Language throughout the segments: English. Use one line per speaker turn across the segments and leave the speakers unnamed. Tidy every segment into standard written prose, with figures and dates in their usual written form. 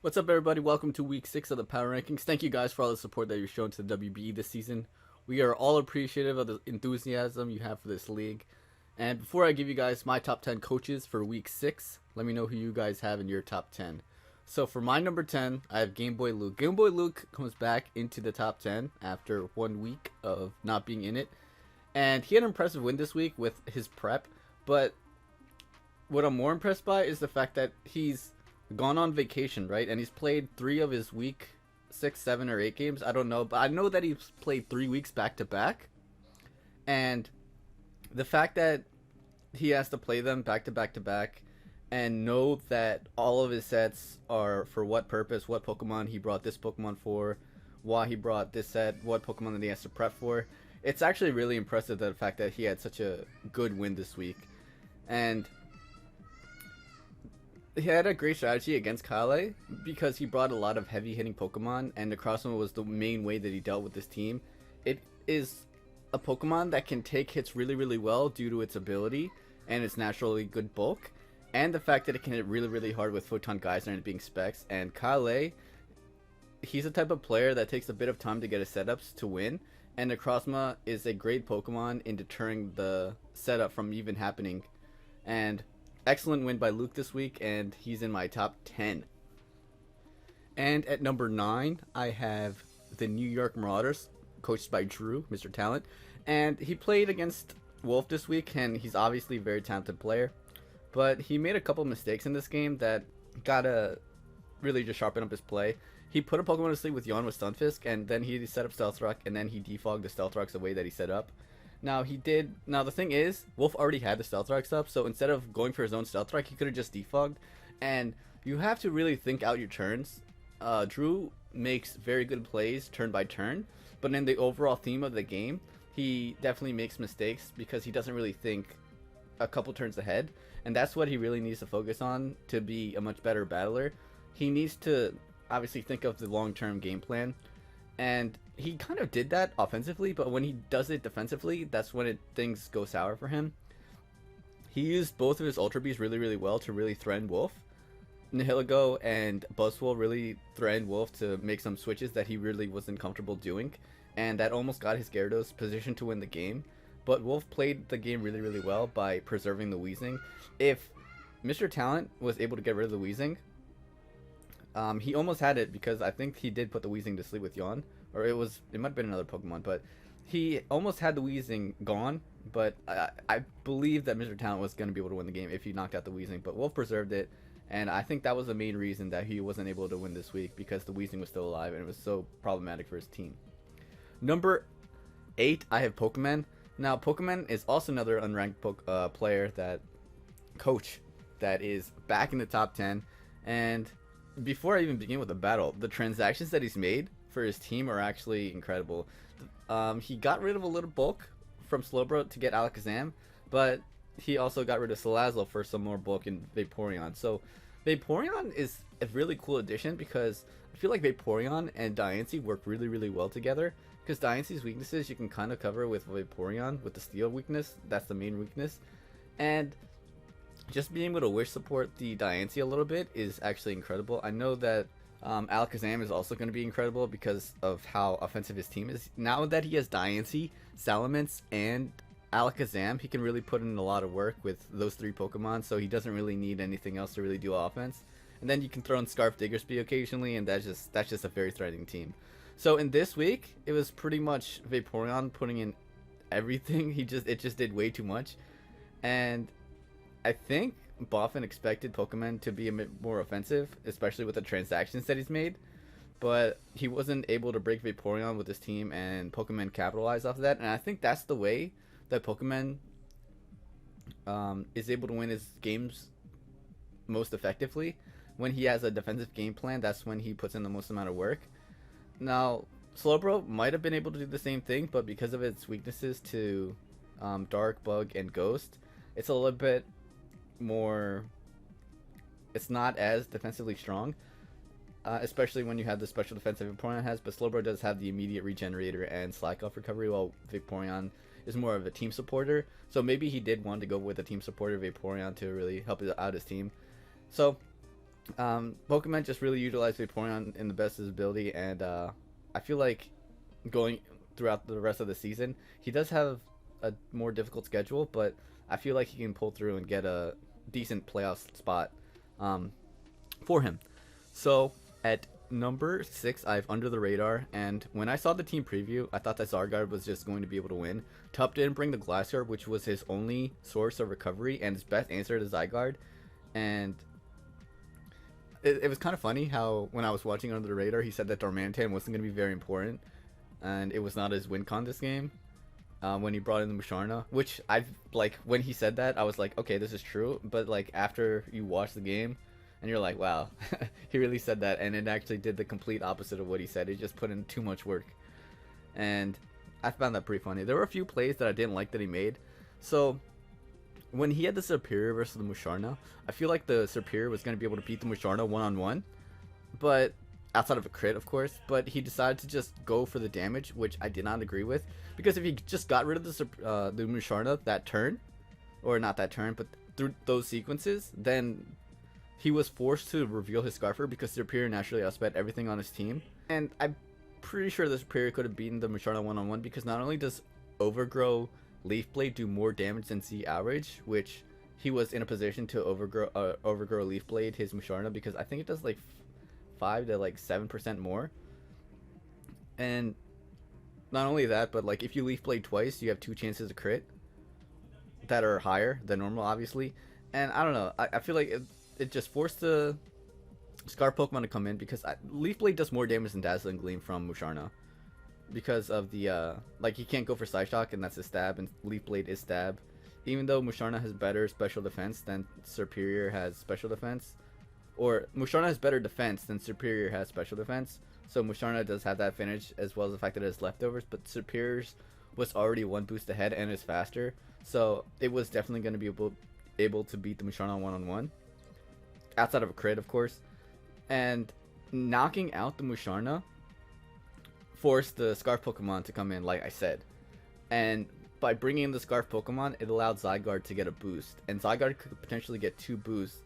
What's up, everybody? Welcome to week 6 of the Power Rankings. Thank you guys for all the support that you're showing to the WBE this season. We are all appreciative of the enthusiasm you have for this league. And before I give you guys my top 10 coaches for week 6, let me know who you guys have in your top 10. So for my number 10, I have Game Boy Luke. Game Boy Luke comes back into the top 10 after 1 week of not being in it. And he had an impressive win this week with his prep. But what I'm more impressed by is the fact that he's gone on vacation, right? And he's played 3 of his week 6, 7, or 8 games. I don't know, but I know that he's played 3 weeks back to back. And the fact that he has to play them back to back to back and know that all of his sets are for what purpose, what Pokemon he brought this Pokemon for, why he brought this set, what Pokemon that he has to prep for. It's actually really impressive, the fact that he had such a good win this week. And he had a great strategy against Kale because he brought a lot of heavy hitting Pokemon, and the Crossman was the main way that he dealt with this team. It is a Pokemon that can take hits really, really well due to its ability and its naturally good bulk, and the fact that it can hit really, really hard with Photon Geyser and it being specs. And Kale, he's the type of player that takes a bit of time to get his setups to win, and the Crossma is a great Pokemon in deterring the setup from even happening. And excellent win by Luke this week, and he's in my top 10. And at number 9, I have the New York Marauders, coached by Drew, Mr. Talent. And he played against Wolf this week, and he's obviously a very talented player. But he made a couple mistakes in this game that gotta really just sharpen up his play. He put a Pokemon to sleep with Yawn with Stunfisk, and then he set up Stealth Rock, and then he defogged the Stealth Rocks the way that he set up. Now the thing is, Wolf already had the Stealth Rocks up, so instead of going for his own Stealth Rock, he could have just defogged. And you have to really think out your turns. Drew makes very good plays turn by turn, but in the overall theme of the game, he definitely makes mistakes because he doesn't really think a couple turns ahead. And that's what he really needs to focus on to be a much better battler. He needs to obviously think of the long-term game plan. And he kind of did that offensively, but when he does it defensively, that's when things go sour for him. He used both of his Ultra Beasts really, really well to really threaten Wolf. Nihilego and Buzzwole really threatened Wolf to make some switches that he really wasn't comfortable doing, and that almost got his Gyarados positioned to win the game. But Wolf played the game really, really well by preserving the Weezing. If Mr. Talent was able to get rid of the Weezing, he almost had it, because I think he did put the Weezing to sleep with Yawn. Or it might have been another Pokemon, but he almost had the Weezing gone. But I believe that Mr. Talent was going to be able to win the game if he knocked out the Weezing. But Wolf preserved it, and I think that was the main reason that he wasn't able to win this week, because the Weezing was still alive and it was so problematic for his team. Number 8, I have Pokemon. Now, Pokemon is also another unranked player coach that is back in the top 10. And before I even begin with the battle, the transactions that he's made for his team are actually incredible. He got rid of a little bulk from Slowbro to get Alakazam, but he also got rid of Salazzle for some more bulk in Vaporeon. So Vaporeon is a really cool addition, because I feel like Vaporeon and Diancie work really, really well together, because Diancie's weaknesses you can kind of cover with Vaporeon with the Steel weakness. That's the main weakness. And just being able to wish support the Diancie a little bit is actually incredible. I know that Alakazam is also going to be incredible because of how offensive his team is. Now that he has Diancie, Salamence, and Alakazam, he can really put in a lot of work with those 3 Pokemon, so he doesn't really need anything else to really do offense. And then you can throw in Scarf Diggersby occasionally, and that's just a very threatening team. So in this week, it was pretty much Vaporeon putting in everything. It just did way too much. And I think Boffin expected Pokemon to be a bit more offensive, especially with the transactions that he's made. But he wasn't able to break Vaporeon with his team, and Pokemon capitalized off of that. And I think that's the way that Pokemon is able to win his games most effectively. When he has a defensive game plan, that's when he puts in the most amount of work. Now, Slowbro might have been able to do the same thing, but because of its weaknesses to Dark, Bug, and Ghost, it's a little bit more, it's not as defensively strong, especially when you have the special defense that Vaporeon has. But Slowbro does have the immediate regenerator and slack off recovery, while Vaporeon is more of a team supporter. So maybe he did want to go with a team supporter Vaporeon to really help out his team. So Pokemon just really utilized Vaporeon in the best of his ability, and I feel like going throughout the rest of the season, he does have a more difficult schedule, but I feel like he can pull through and get a decent playoff spot um, for him. So at number 6, I have Under the Radar, and when I saw the team preview, I thought that Zygarde was just going to be able to win. Tup didn't bring the Glass Guard, which was his only source of recovery and his best answer to Zygarde, and it was kind of funny how when I was watching Under the Radar, he said that Darmanitan wasn't going to be very important, and it was not his win con this game. When he brought in the Musharna, which when he said that, I was like, okay, this is true. But like after you watch the game, and you're like, wow, he really said that, and it actually did the complete opposite of what he said. He just put in too much work, and I found that pretty funny. There were a few plays that I didn't like that he made. So when he had the Superior versus the Musharna, I feel like the Superior was going to be able to beat the Musharna one-on-one, but outside of a crit, of course. But he decided to just go for the damage, which I did not agree with, because if he just got rid of the Musharna that turn, or not that turn, but through those sequences, then he was forced to reveal his Scarfer because Superior naturally outsped everything on his team. And I'm pretty sure the Superior could have beaten the Musharna one-on-one, because not only does Overgrow Leaf Blade do more damage than Z average, which he was in a position to overgrow Leaf Blade his Musharna, because I think it does like 5 to like 7% more. And not only that, but like if you Leaf Blade twice, you have 2 chances to crit that are higher than normal, obviously. And I don't know, I feel like it just forced the Scarf Pokemon to come in, because Leaf Blade does more damage than Dazzling Gleam from Musharna, because of the like he can't go for Psyshock, and that's his stab, and Leaf Blade is stab. Even though Musharna has better special defense than Superior has special defense, or Musharna has better defense than Superior has special defense, so Musharna does have that advantage, as well as the fact that it has leftovers, but Superior's was already 1 boost ahead and is faster, so it was definitely going to be able to beat the Musharna one-on-one, outside of a crit, of course. And knocking out the Musharna forced the Scarf Pokemon to come in, like I said. And by bringing in the Scarf Pokemon, it allowed Zygarde to get a boost. And Zygarde could potentially get 2 boosts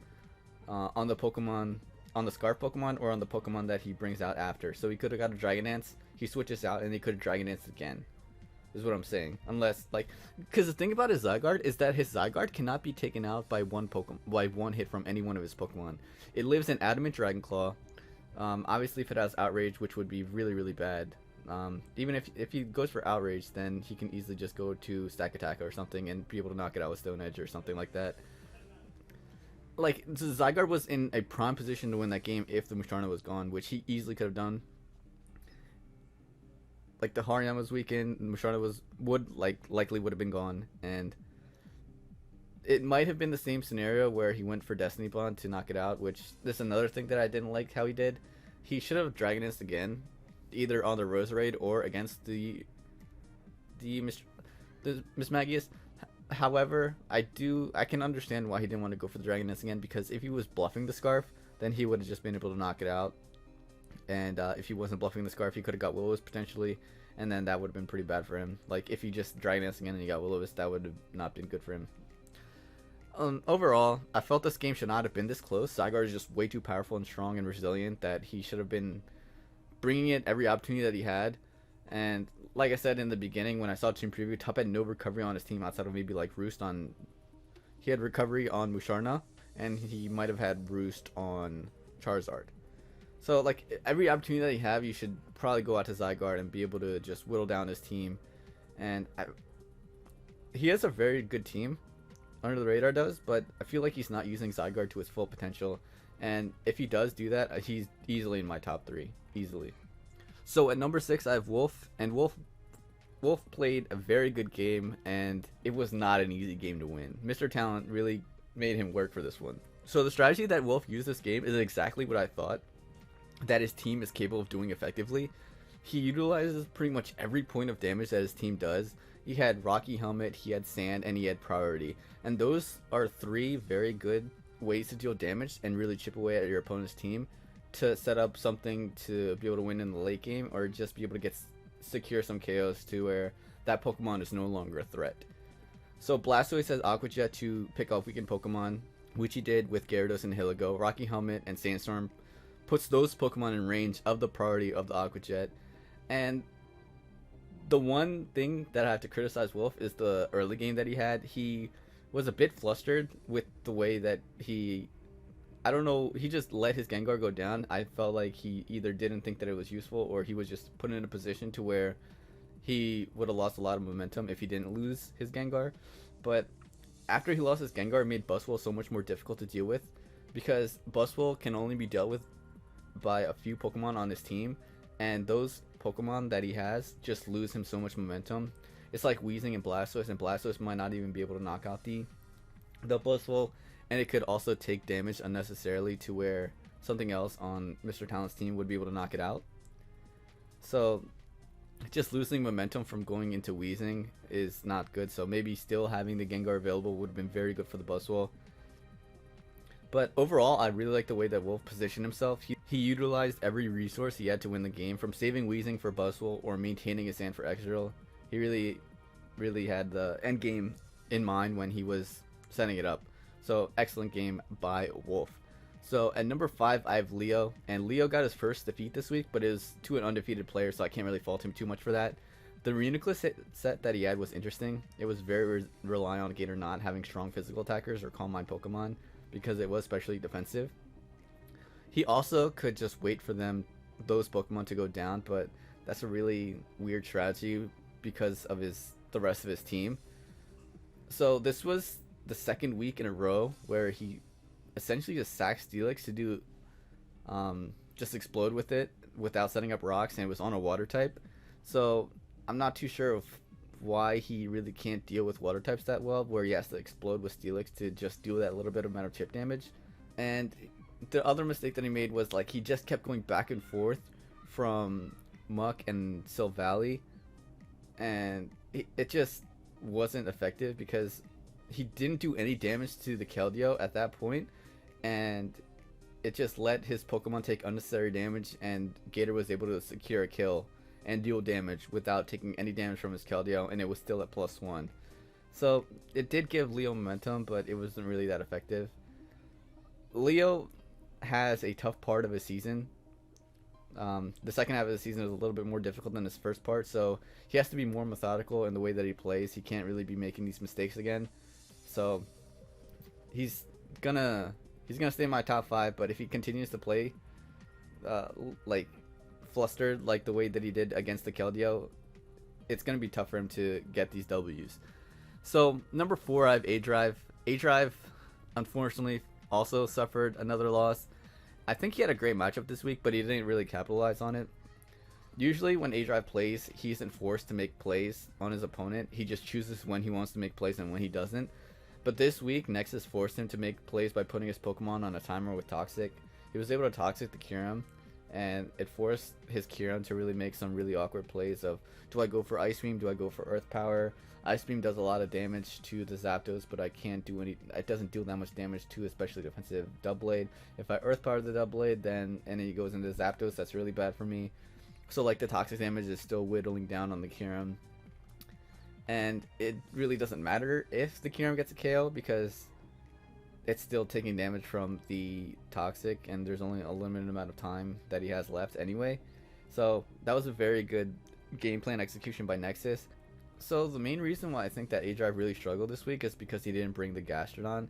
on the Pokemon, on the Scarf Pokemon, or on the Pokemon that he brings out after. So he could have got a Dragon Dance, he switches out, and he could have Dragon Dance again. Is what I'm saying. Unless, like, because the thing about his Zygarde is that his Zygarde cannot be taken out by one hit from any one of his Pokemon. It lives in Adamant Dragon Claw. Obviously, if it has Outrage, which would be really, really bad. Even if he goes for Outrage, then he can easily just go to Stack Attack or something and be able to knock it out with Stone Edge or something like that. Like, the Zygarde was in a prime position to win that game if the Musharna was gone, which he easily could have done. Like, the Hariyama was weakened, Musharna likely would have been gone, and it might have been the same scenario where he went for Destiny Bond to knock it out, which this is another thing that I didn't like how he did. He should have Dragon Danced again, either on the Roserade or against the Miss Magius. However, I can understand why he didn't want to go for the Dragon Dance again, because if he was bluffing the Scarf, then he would have just been able to knock it out. And if he wasn't bluffing the Scarf, he could have got Will-O-Wisp potentially, and then that would have been pretty bad for him. Like, if he just Dragon Danced again and he got Will-O-Wisp, that would have not been good for him. Overall, I felt this game should not have been this close. Zygarde is just way too powerful and strong and resilient that he should have been bringing it every opportunity that he had. And like I said in the beginning, when I saw team preview, Tup had no recovery on his team outside of maybe like Roost on... He had recovery on Musharna, and he might have had Roost on Charizard. So, like, every opportunity that you have, you should probably go out to Zygarde and be able to just whittle down his team. And he has a very good team, Under the Radar does, but I feel like he's not using Zygarde to his full potential. And if he does do that, he's easily in my top 3. Easily. So, at number 6, I have Wolf. And Wolf played a very good game, and it was not an easy game to win. Mr. Talent really made him work for this one. So, the strategy that Wolf used this game is exactly what I thought that his team is capable of doing effectively. He utilizes pretty much every point of damage that his team does. He had Rocky Helmet, he had Sand, and he had Priority. And those are 3 very good ways to deal damage and really chip away at your opponent's team to set up something to be able to win in the late game, or just be able to secure some KOs to where that Pokemon is no longer a threat. So Blastoise has Aqua Jet to pick off weakened Pokemon. which he did with Gyarados and Hiligo. Rocky Helmet and Sandstorm puts those Pokemon in range of the priority of the Aqua Jet. And the one thing that I have to criticize Wolf is the early game that he had. He was a bit flustered with the way that I don't know, he just let his Gengar go down. I felt like he either didn't think that it was useful, or he was just put in a position to where he would have lost a lot of momentum if he didn't lose his Gengar. But after he lost his Gengar, it made Buzzwole so much more difficult to deal with, because Buzzwole can only be dealt with by a few Pokemon on his team, and those Pokemon that he has just lose him so much momentum. It's like Weezing and Blastoise might not even be able to knock out the Buzzwole, and it could also take damage unnecessarily to where something else on Mr. Talent's team would be able to knock it out. So just losing momentum from going into Weezing is not good, so maybe still having the Gengar available would have been very good for the Buzzwole. But overall, I really like the way that Wolf positioned himself. He utilized every resource he had to win the game, from saving Weezing for Buzzwole or maintaining his sand for Excadrill. He really had the end game in mind when he was setting it up. So excellent game by Wolf. So at number 5, I have Leo, and Leo got his first defeat this week, but it was to an undefeated player, so I can't really fault him too much for that. The Reuniclus set that he had was interesting. It was very reliant on Gator not having strong physical attackers or Calm Mind Pokemon, because it was especially defensive. He also could just wait for those Pokemon to go down, but that's a really weird strategy because of the rest of his team. So this was the second week in a row where he essentially just sacked Steelix to do just explode with it without setting up rocks, and it was on a water type. So I'm not too sure of why he really can't deal with water types that well, where he has to explode with Steelix to just do that little bit of amount of chip damage. And the other mistake that he made was, like, he just kept going back and forth from Muck and Silvally, and it just wasn't effective because he didn't do any damage to the Keldeo at that point, and it just let his Pokemon take unnecessary damage, and Gator was able to secure a kill and deal damage without taking any damage from his Keldeo, and it was still at +1. So it did give Leo momentum, but it wasn't really that effective. Leo has a tough part of his season. The second half of the season is a little bit more difficult than his first part, so he has to be more methodical in the way that he plays. He can't really be making these mistakes again. So he's gonna stay in my top 5, but if he continues to play like flustered like the way that he did against the Keldeo, it's gonna be tough for him to get these W's. So number 4, I have A-Drive. A-Drive unfortunately also suffered another loss. I think he had a great matchup this week, but he didn't really capitalize on it. Usually when A-Drive plays, he isn't forced to make plays on his opponent. He just chooses when he wants to make plays and when he doesn't. But this week, Nexus forced him to make plays by putting his Pokemon on a timer with Toxic. He was able to Toxic the Kyurem, and it forced his Kyurem to really make some really awkward plays of, do I go for Ice Beam, do I go for Earth Power? Ice Beam does a lot of damage to the Zapdos, but I can't do it doesn't deal that much damage to especially defensive Doublade. If I Earth Power the Doublade, and then he goes into Zapdos, that's really bad for me. So like the Toxic damage is still whittling down on the Kyurem. And it really doesn't matter if the Kyurem gets a KO, because it's still taking damage from the Toxic, and there's only a limited amount of time that he has left anyway. So that was a very good game plan execution by Nexus. So the main reason why I think that A-Drive really struggled this week is because he didn't bring the Gastrodon.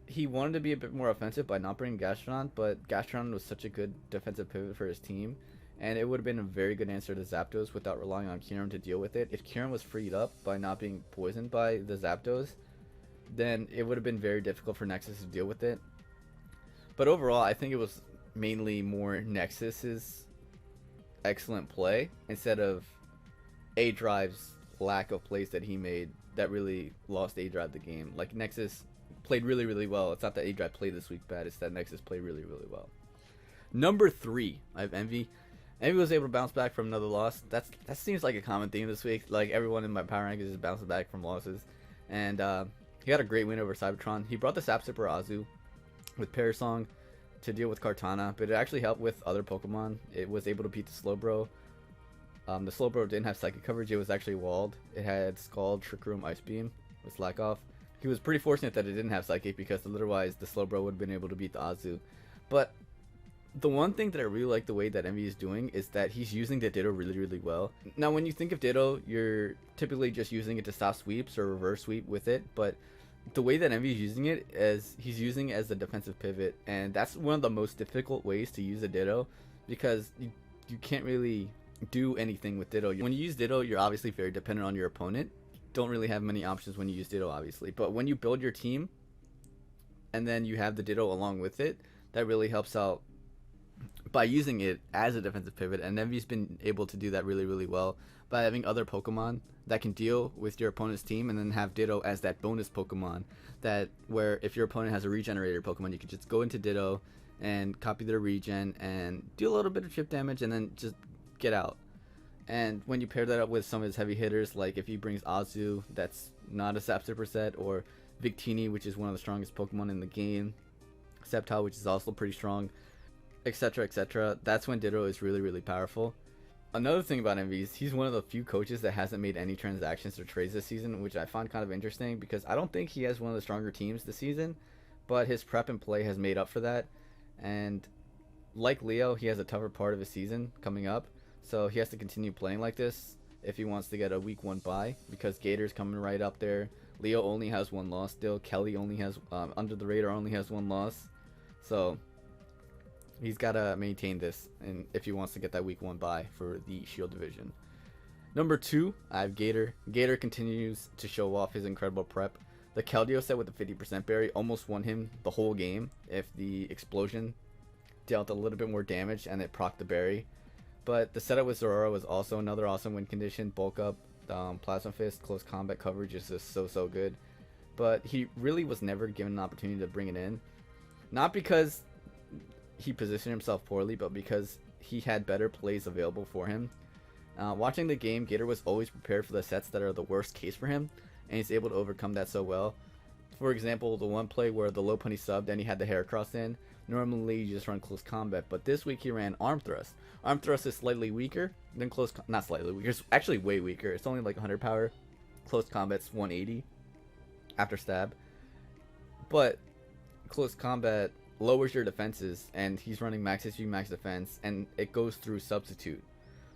He wanted to be a bit more offensive by not bringing Gastrodon, but Gastrodon was such a good defensive pivot for his team, and it would have been a very good answer to Zapdos without relying on Kyurem to deal with it. If Kyurem was freed up by not being poisoned by the Zapdos, then it would have been very difficult for Nexus to deal with it. But overall, I think it was mainly more Nexus's excellent play instead of A-Drive's lack of plays that he made that really lost A-Drive the game. Like, Nexus played really, really well. It's not that A-Drive played this week bad, it's that Nexus played really, really well. Number 3, I have Emvee. Emvee was able to bounce back from another loss. That seems like a common theme this week. Like, everyone in my power rank is just bouncing back from losses. And he had a great win over Cybertron. He brought the Sap Sipper Azu with Parasong to deal with Kartana, but it actually helped with other Pokemon. It was able to beat the Slowbro. The Slowbro didn't have psychic coverage, it was actually walled. It had Scald, Trick Room, Ice Beam with Slack Off. He was pretty fortunate that it didn't have Psychic, because otherwise the Slowbro would have been able to beat the Azu. But the one thing that I really like the way that Emvee is doing is that he's using the Ditto really, really well. Now, when you think of Ditto, you're typically just using it to stop sweeps or reverse sweep with it, but the way that Emvee is using it is he's using it as a defensive pivot, and that's one of the most difficult ways to use a Ditto, because you can't really do anything with Ditto. When you use Ditto, you're obviously very dependent on your opponent. Don't really have many options when you use Ditto, obviously, but when you build your team and then you have the Ditto along with it, that really helps out by using it as a defensive pivot. And Emvee's been able to do that really, really well by having other Pokemon that can deal with your opponent's team, and then have Ditto as that bonus Pokemon, that where if your opponent has a regenerator Pokemon, you can just go into Ditto and copy their regen and do a little bit of chip damage and then just get out. And when you pair that up with some of his heavy hitters, like if he brings Azu, that's not a Sap Superset, or Victini, which is one of the strongest Pokemon in the game, Sceptile, which is also pretty strong, etc, etc, that's when Ditto is really, really powerful. Another thing about Emvee is he's one of the few coaches that hasn't made any transactions or trades this season, which I find kind of interesting, because I don't think he has one of the stronger teams this season, but his prep and play has made up for that. And like Leo, he has a tougher part of his season coming up, so he has to continue playing like this if he wants to get a week 1 bye, because Gator's coming right up there. Leo only has 1 loss still. Kelly only has Under the Radar only has 1 loss, so he's got to maintain this, and if he wants to get that week 1 bye for the Shield division. Number 2, I have Gator. Gator continues to show off his incredible prep. The Keldeo set with the 50% berry almost won him the whole game if the explosion dealt a little bit more damage and it procced the berry. But the setup with Zorora was also another awesome win condition. Bulk up, Plasma Fist, close combat coverage is just so good. But he really was never given an opportunity to bring it in. Not because he positioned himself poorly, but because he had better plays available for him. Watching the game, Gator was always prepared for the sets that are the worst case for him, and he's able to overcome that so well. For example, the one play where the low punny subbed and he had the Heracross in, normally you just run close combat, but this week he ran Arm Thrust. Arm Thrust is slightly weaker than not slightly weaker, it's actually way weaker. It's only like 100 power. Close combat's 180 after stab. But close combat lowers your defenses, and he's running max HP, max defense, and it goes through substitute.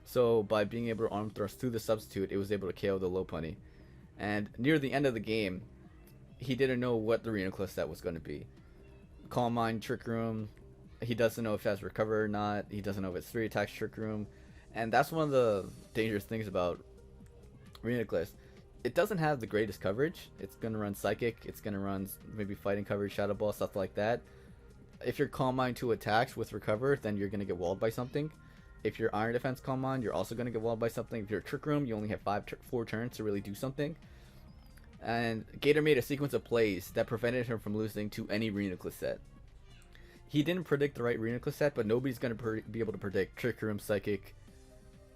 So by being able to Arm Thrust through the substitute, it was able to KO the low punny. And near the end of the game, he didn't know what the Reuniclus set was going to be. Calm Mind, Trick Room, he doesn't know if it has Recover or not, he doesn't know if it's 3 attacks Trick Room, and that's one of the dangerous things about Reuniclus. It doesn't have the greatest coverage. It's going to run Psychic, it's going to run maybe Fighting coverage, Shadow Ball, stuff like that. If you're Calm Mind 2 attacks with Recover, then you're going to get walled by something. If you're Iron Defense Calm Mind, you're also going to get walled by something. If you're Trick Room, you only have 4 turns to really do something. And Gator made a sequence of plays that prevented him from losing to any Reuniclus set. He didn't predict the right Reuniclus set, but nobody's going to be able to predict Trick Room, Psychic,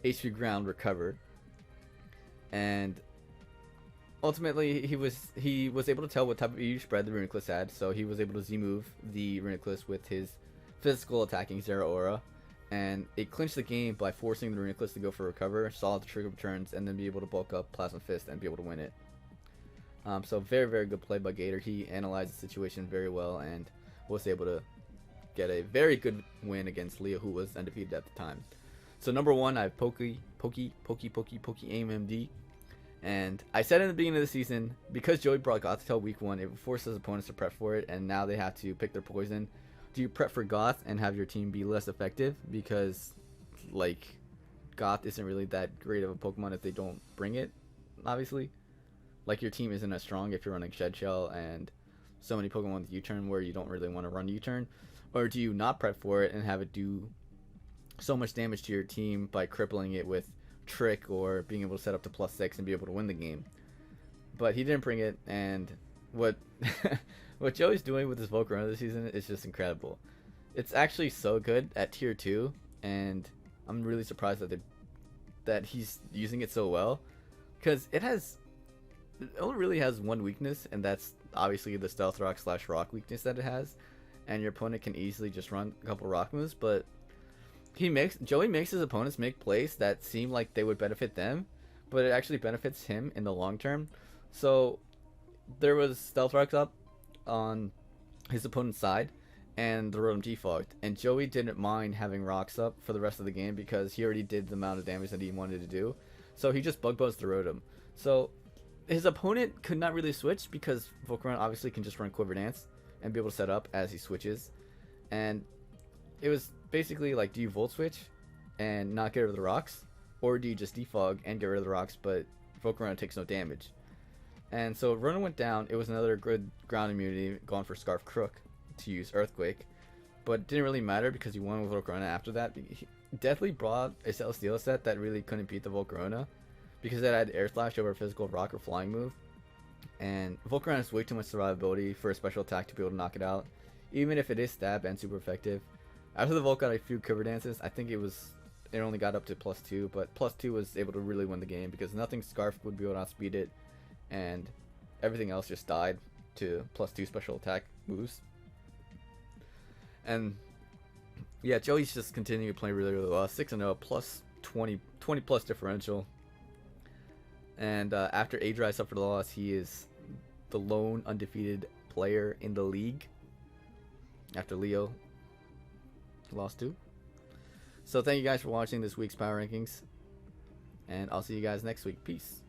HP Ground, Recover. And ultimately, he was able to tell what type of EU spread the Reuniclus had, so he was able to Z-move the Reuniclus with his physical attacking Zero Aura, and it clinched the game by forcing the Reuniclus to go for Recover, solid the trigger turns, and then be able to bulk up Plasma Fist and be able to win it. So very, very good play by Gator. He analyzed the situation very well and was able to get a very good win against Leo, who was undefeated at the time. So number 1, I have Pokey Aim MD. And I said in the beginning of the season, because Joey brought Goth till week 1, it forces opponents to prep for it, and now they have to pick their poison. Do you prep for Goth and have your team be less effective? Because, like, Goth isn't really that great of a Pokemon if they don't bring it, obviously. Like, your team isn't as strong if you're running Shed Shell and so many Pokemon with U-turn where you don't really want to run U-turn. Or do you not prep for it and have it do so much damage to your team by crippling it with Trick or being able to set up to +6 and be able to win the game? But he didn't bring it, and what what Joey's doing with his Volcarona this season is just incredible. It's actually so good at tier 2, and I'm really surprised that he's using it so well, because it only really has one weakness, and that's obviously the Stealth Rock / Rock weakness that it has, and your opponent can easily just run a couple rock moves, but Joey makes his opponents make plays that seem like they would benefit them, but it actually benefits him in the long term. So there was stealth rocks up on his opponent's side, and the rotom defogged. And Joey didn't mind having rocks up for the rest of the game because he already did the amount of damage that he wanted to do. So he just bug buzzed the rotom. So his opponent could not really switch because Volcarona obviously can just run Quiver Dance and be able to set up as he switches. And it was basically like, do you Volt Switch and not get rid of the rocks? Or do you just defog and get rid of the rocks, but Volcarona takes no damage? And so Ronan went down. It was another good ground immunity going for Scarf Crook to use Earthquake. But it didn't really matter because he won with Volcarona after that. He definitely brought a Celesteela set that really couldn't beat the Volcarona because it had Air Slash over a physical rock or flying move. And Volcarona has way too much survivability for a special attack to be able to knock it out, even if it is stab and super effective. After the Volt got a few Quiver Dances, I think it only got up to +2, but +2 was able to really win the game because nothing Scarf would be able to outspeed it, and everything else just died to +2 special attack moves. And yeah, Joey's just continuing to play really, really well. 6-0 plus 20 plus differential. And after Adri suffered the loss, he is the lone undefeated player in the league after Leo lost to. So thank you guys for watching this week's Power Rankings, and I'll see you guys next week. Peace.